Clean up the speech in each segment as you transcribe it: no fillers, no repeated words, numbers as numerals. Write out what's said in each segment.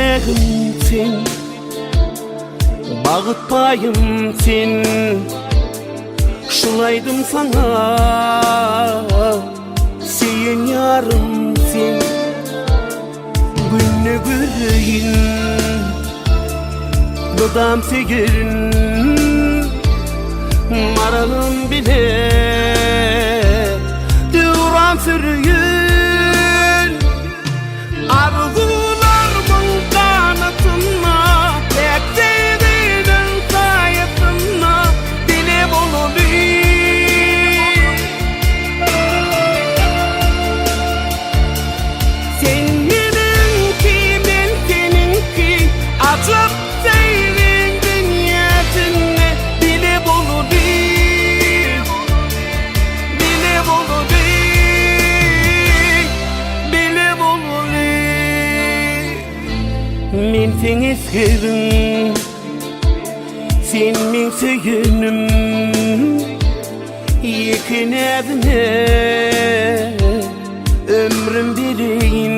yüreğim sen, bağıtmayım sen. Şulaydım sana, sen yarım sen. Günü göreyim, dudam segerin, maralım bile duran sürüyün. Arzularımın kanatına, beklediğinin sayesinde dile bulunur. Sen benimki, ben seninki, açıp seyrin dünyasını dile bulunur. Dile bulunur, dile bulunur. Men seni sevdim, sen men söyünüm. Yekinedine ömrüm vereyim,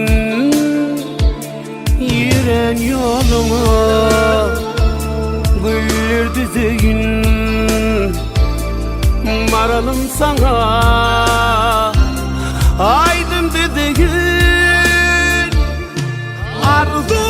yürüyen yoluma güller düzeyim. Maralım sana, aydın düzeyim. Arzu